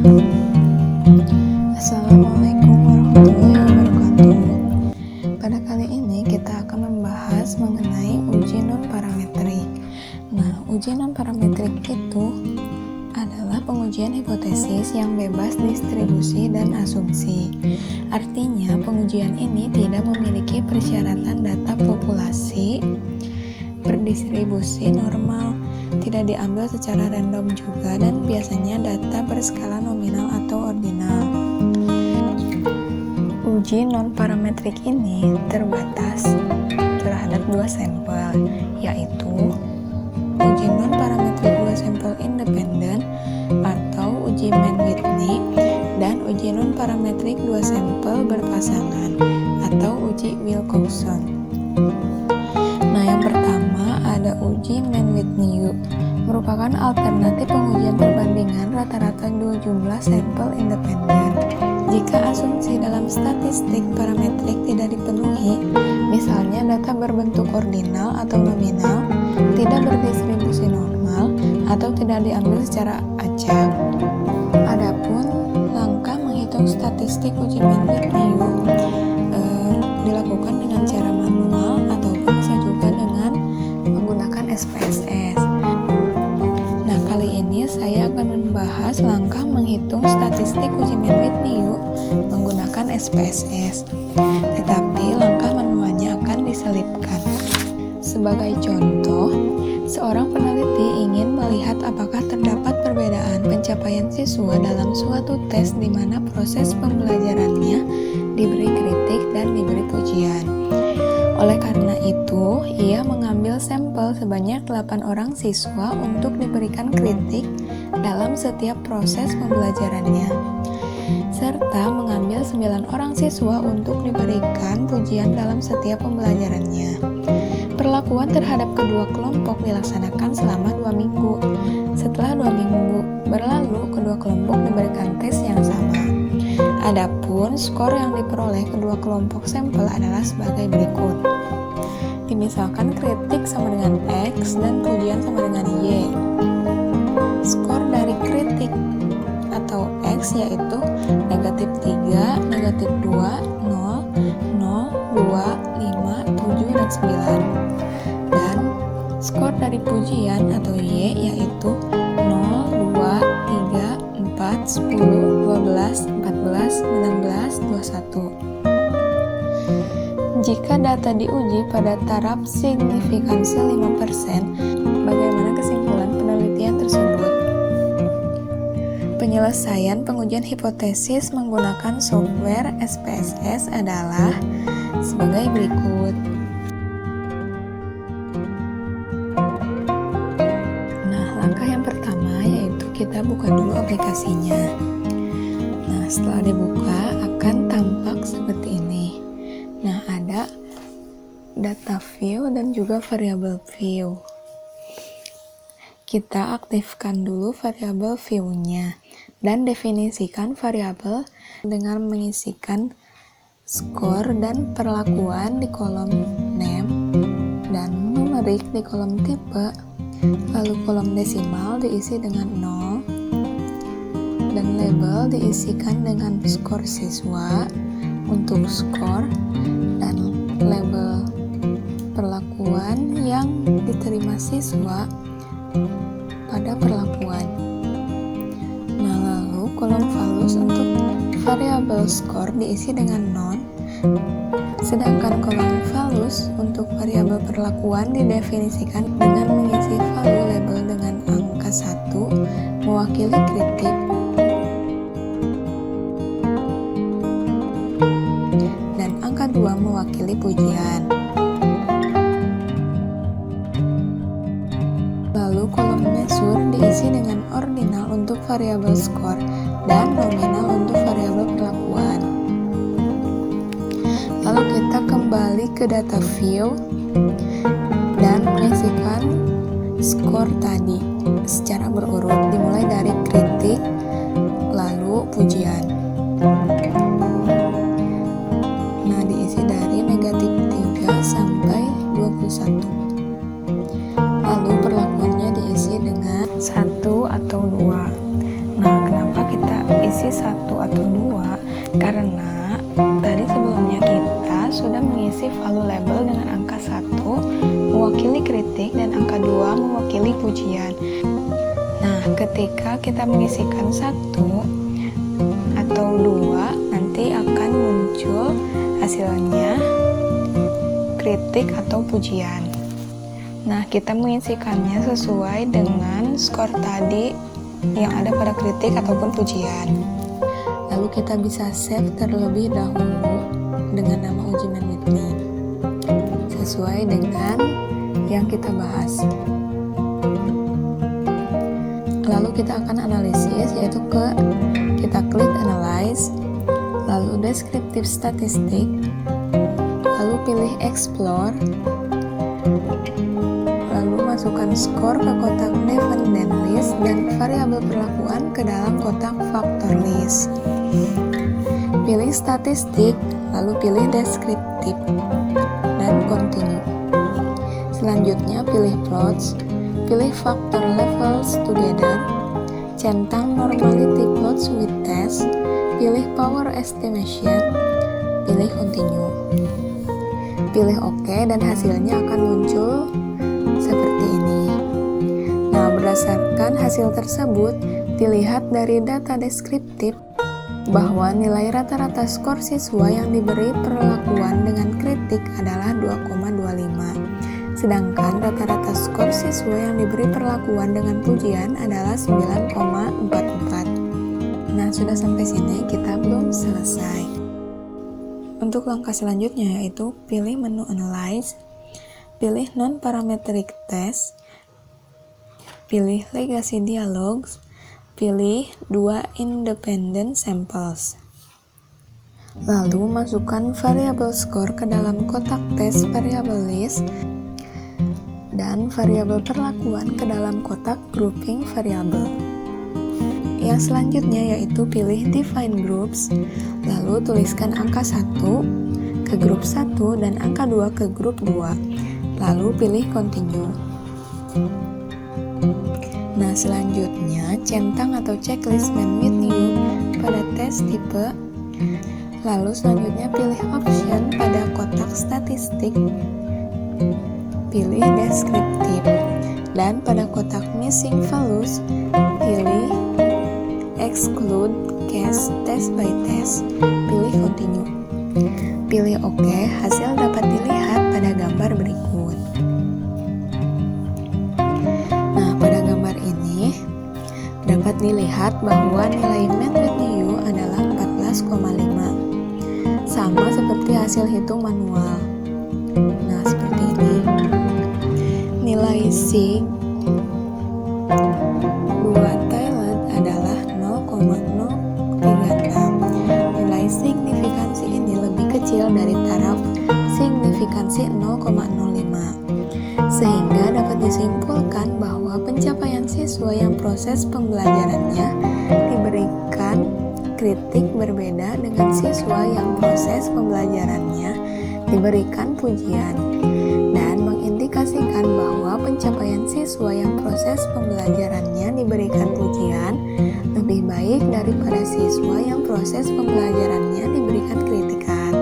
Assalamualaikum warahmatullahi wabarakatuh. Pada kali ini kita akan membahas mengenai uji non-parametrik. Nah, uji non-parametrik itu adalah pengujian hipotesis yang bebas distribusi dan asumsi. Artinya, pengujian ini tidak memiliki persyaratan data populasi berdistribusi normal, tidak diambil secara random juga, dan biasanya data berskala nominal atau ordinal. Uji non-parametrik ini terbatas terhadap dua sampel, yaitu uji non-parametrik dua sampel independen atau uji Mann-Whitney dan uji non-parametrik dua sampel berpasangan atau uji Wilcoxon. Nah, yang pertama ada uji Mann-Whitney U, merupakan alternatif pengujian perbandingan rata-rata dua jumlah sampel independen. Jika asumsi dalam statistik parametrik tidak dipenuhi, misalnya data berbentuk ordinal atau nominal, tidak berdistribusi normal, atau tidak diambil secara acak. Adapun langkah menghitung statistik uji Mann-Whitney U dilakukan dengan cara manual ataupun bisa juga dengan menggunakan SPSS. Nah, kali ini saya akan membahas langkah menghitung statistik uji Mann-Whitney U menggunakan SPSS, tetapi langkah manualnya akan diselipkan. Sebagai contoh, seorang peneliti ingin melihat apakah terdapat perbedaan pencapaian siswa dalam suatu tes di mana proses pembelajarannya diberi kritik dan diberi pujian. Oleh karena itu, ia mengambil sampel sebanyak 8 orang siswa untuk diberikan kritik dalam setiap proses pembelajarannya, serta mengambil 9 orang siswa untuk diberikan pujian dalam setiap pembelajarannya. Perlakuan terhadap kedua kelompok dilaksanakan selama 2 minggu. Setelah 2 minggu berlalu, kedua kelompok diberikan tes yang sama. Adapun skor yang diperoleh kedua kelompok sampel adalah sebagai berikut. Dimisalkan kritik sama dengan X dan pujian sama dengan Y. Skor dari kritik atau X yaitu negatif 3, negatif 2, 0, 0, 2, 5, 7, dan 9. Dan skor dari pujian atau Y yaitu 0, 2, 3, 4, 10, 12, 14, 19, 21. Jika data diuji pada taraf signifikansi 5%, bagaimana kesimpulan penelitian tersebut? Penyelesaian pengujian hipotesis menggunakan software SPSS adalah sebagai berikut. Nah, langkah yang pertama yaitu kita buka dulu aplikasinya. Nah, setelah dibuka akan tampak seperti ini. Nah, ada data view dan juga variable view. Kita aktifkan dulu variable view-nya dan definisikan variabel dengan mengisikan skor dan perlakuan di kolom name dan numerik di kolom tipe, lalu kolom desimal diisi dengan 0 dan label diisikan dengan skor siswa untuk skor dan label perlakuan yang diterima siswa pada perlakuan. Nah, lalu kolom values untuk variabel skor diisi dengan non, sedangkan kolom values untuk variabel perlakuan didefinisikan dengan mengisi value label dengan angka 1 mewakili kritik dan angka 2 mewakili pujian. Lalu kolom measure diisi dengan ordinal untuk variabel skor dan nominal untuk variabel perlakuan. Lalu kita kembali ke data view dan mengisikan skor tadi secara berurut dimulai dari kritik lalu pujian. Nah, diisi dari negatif 3 sampai 21. Lalu perlakuannya diisi dengan 1 atau 2. Nah, kenapa kita mengisi 1 atau 2 karena tadi sebelumnya kita sudah mengisi value label dengan angka 1 mewakili kritik dan angka 2 mewakili pujian. Nah, ketika kita mengisikan 1 atau 2, nanti akan muncul hasilnya kritik atau pujian. Nah, kita mengisikannya sesuai dengan skor tadi yang ada pada kritik ataupun pujian. Lalu kita bisa save terlebih dahulu dengan nama uji Mann-Whitney sesuai dengan yang kita bahas. Lalu kita akan analisis, yaitu kita klik analyze, lalu descriptive statistic, lalu pilih explore, lalu masukkan skor ke kotak dependent list dan variabel perlakuan ke dalam kotak factor list. Pilih statistik, lalu pilih descriptive dan continue. Selanjutnya pilih plots, pilih factor levels together, centang normality plots with test, pilih power estimation, pilih continue. Pilih OK dan hasilnya akan muncul seperti ini. Nah, berdasarkan hasil tersebut, dilihat dari data deskriptif bahwa nilai rata-rata skor siswa yang diberi perlakuan dengan kritik adalah 2,25. Sedangkan rata-rata skor siswa yang diberi perlakuan dengan pujian adalah 9,44. Nah, sudah sampai sini kita belum selesai. Untuk langkah selanjutnya yaitu pilih menu Analyze, pilih Non-Parametric Test, pilih Legacy Dialogues, pilih 2 Independent Samples. Lalu masukkan variabel skor ke dalam kotak test variable list dan variabel perlakuan ke dalam kotak grouping variabel. Yang selanjutnya yaitu pilih Define Groups, lalu tuliskan angka 1 ke grup 1 dan angka 2 ke grup 2, lalu pilih Continue. Nah, selanjutnya centang atau checklist Mann-Whitney pada tes tipe. Lalu selanjutnya pilih option pada kotak statistik, pilih descriptive, dan pada kotak missing values pilih exclude case test by test, pilih continue. Pilih OK, hasil dapat dilihat pada gambar berikut. Nah, pada gambar ini dapat dilihat bahwa nilai Mann-Whitney U adalah 14,5, sama seperti hasil hitung manual. Nah, seperti ini. Nilai sig 2 Thailand adalah 0,036. Nilai signifikansi ini lebih kecil dari taraf signifikansi 0,05. Sehingga dapat disimpulkan bahwa pencapaian siswa yang proses pembelajarannya diberikan kritik berbeda dengan siswa yang proses pembelajarannya diberikan pujian, dan mengindikasikan bahwa pencapaian siswa yang proses pembelajarannya diberikan pujian lebih baik daripada siswa yang proses pembelajarannya diberikan kritikan.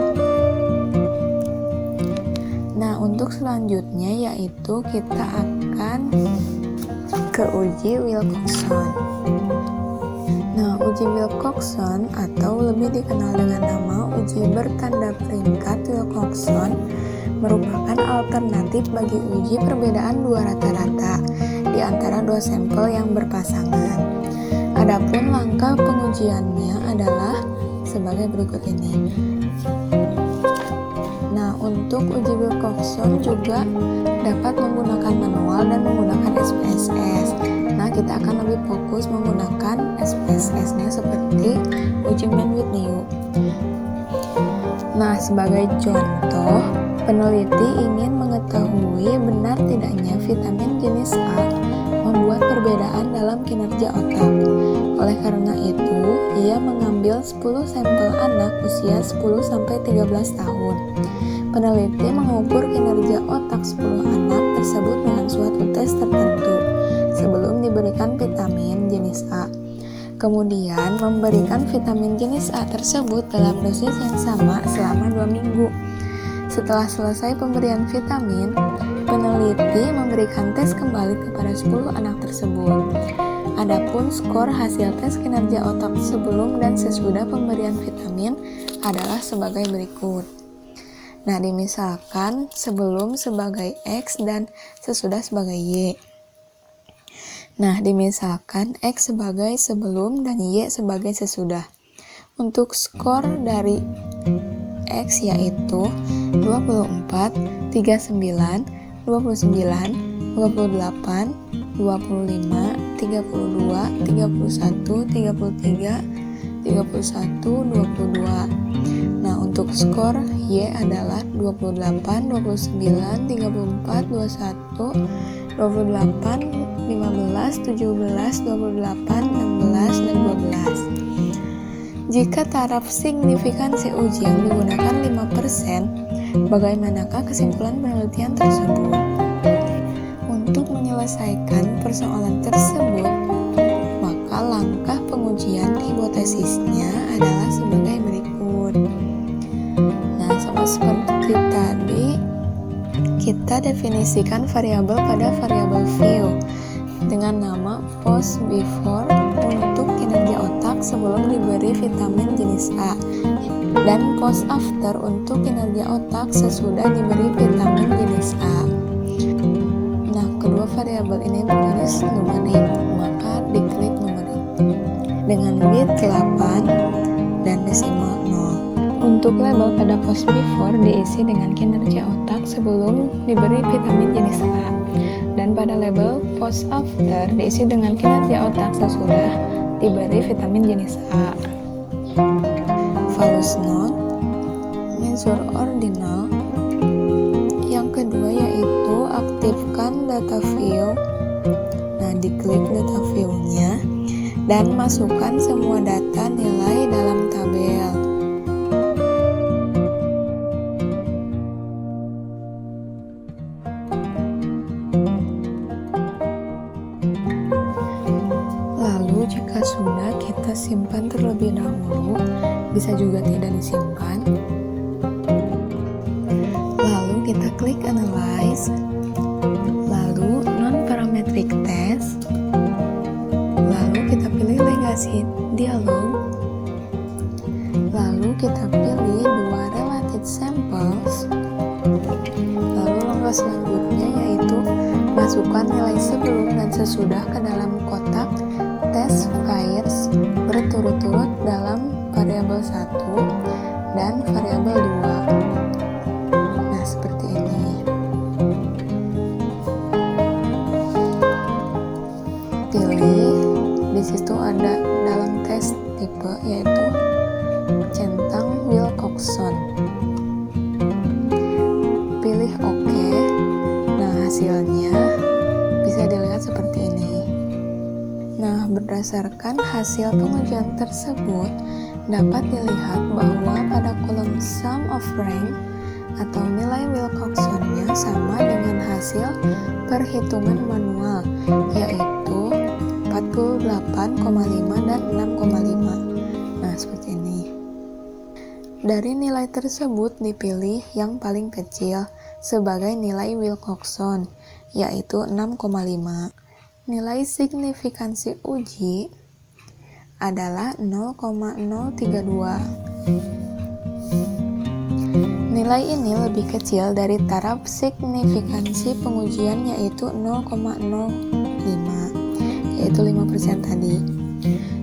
Nah, untuk selanjutnya yaitu kita akan ke uji Wilcoxon. Nah, uji Wilcoxon atau lebih dikenal dengan nama uji bertanda peringkat Wilcoxon merupakan alternatif bagi uji perbedaan dua rata-rata di antara dua sampel yang berpasangan. Adapun langkah pengujiannya adalah sebagai berikut ini. Nah, untuk uji Wilcoxon juga dapat menggunakan manual dan menggunakan SPSS. Nah, kita akan lebih fokus menggunakan SPSS-nya seperti uji Mann-Whitney U. Nah, sebagai contoh, peneliti ingin mengetahui benar tidaknya vitamin jenis A membuat perbedaan dalam kinerja otak. Oleh karena itu, ia mengambil 10 sampel anak usia 10-13 tahun. Peneliti mengukur kinerja otak 10 anak tersebut dengan suatu tes tertentu sebelum diberikan vitamin jenis A. Kemudian memberikan vitamin jenis A tersebut dalam dosis yang sama selama 2 minggu. Setelah selesai pemberian vitamin, peneliti memberikan tes kembali kepada 10 anak tersebut. Adapun skor hasil tes kinerja otak sebelum dan sesudah pemberian vitamin adalah sebagai berikut. Nah, dimisalkan sebelum sebagai X dan sesudah sebagai Y. Nah, dimisalkan X sebagai sebelum dan Y sebagai sesudah. Untuk skor dari X yaitu 24, 39, 29, 28, 25, 32, 31, 33, 31, 22. Nah, untuk skor Y adalah 28, 29, 34, 21, 28, 15, 17, 28, 16, dan 12. Jika taraf signifikansi uji yang digunakan 5%, bagaimanakah kesimpulan penelitian tersebut? Untuk menyelesaikan persoalan tersebut, maka langkah pengujian hipotesisnya adalah sebagai berikut. Nah, sama seperti tadi, kita definisikan variabel pada variabel view dengan nama post before untuk kinerja otak sebelum diberi vitamin jenis A dan post after untuk kinerja otak sesudah diberi vitamin jenis A. Nah, kedua variabel ini berjenis numerik, maka diklik numerik dengan bit 8 dan desimal 0. Untuk label pada post before diisi dengan kinerja otak sebelum diberi vitamin jenis A, dan pada label post after diisi dengan kinerja otak sesudah diberi vitamin jenis A. False note, measure ordinal. Yang kedua yaitu aktifkan data view. Nah, diklik data view-nya dan masukkan semua data nilai dalam tabel. Lalu jika sudah, kita simpan terlebih dahulu, bisa juga tidak disimpan. Lalu kita klik analyze, lalu non-parametric test, lalu kita pilih legacy dialog, lalu kita pilih 2 related samples, lalu langkah selanjutnya yaitu masukkan nilai sebelum dan sesudah ke dalam kotak test fires berturut-turut dalam variabel 1 dan variabel 2. Nah, seperti ini. Pilih, di situ ada dalam tes tipe yaitu centang Wilcoxon. Pilih OK. Nah, hasilnya bisa dilihat seperti ini. Nah, berdasarkan hasil pengujian tersebut, dapat dilihat bahwa pada kolom sum of rank atau nilai Wilcoxon-nya sama dengan hasil perhitungan manual, yaitu 48,5 dan 6,5. Nah, seperti ini. Dari nilai tersebut dipilih yang paling kecil sebagai nilai Wilcoxon, yaitu 6,5. Nilai signifikansi uji adalah 0,032. Nilai ini lebih kecil dari taraf signifikansi pengujian yaitu 0,05, yaitu 5% tadi.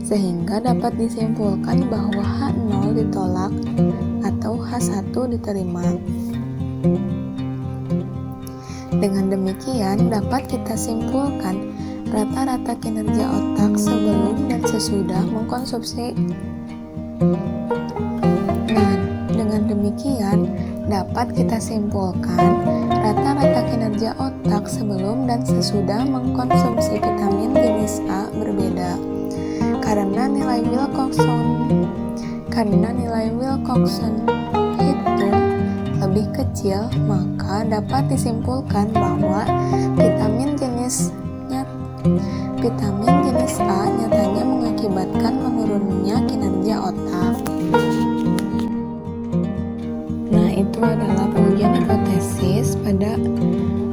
Sehingga dapat disimpulkan bahwa H0 ditolak atau H1 diterima. Dengan demikian dapat kita simpulkan rata-rata kinerja otak sebelum dan sesudah mengkonsumsi. Nah, dengan demikian dapat kita simpulkan rata-rata kinerja otak sebelum dan sesudah mengkonsumsi vitamin jenis A berbeda. Karena nilai Wilcoxon itu lebih kecil, maka dapat disimpulkan bahwa vitamin jenisnya Vitamin jenis A nyatanya mengakibatkan menurunnya kinerja otak. Nah, itu adalah pengujian hipotesis pada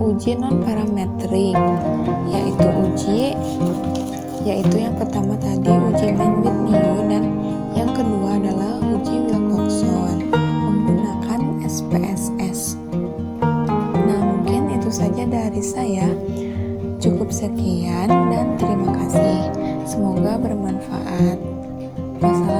uji non-parametrik, yaitu yang pertama tadi uji Mann-Whitney dan yang kedua adalah uji Wilcoxon menggunakan SPSS. Nah, mungkin itu saja dari saya. Cukup sekian dan terima kasih. Semoga bermanfaat. Wassalamualaikum.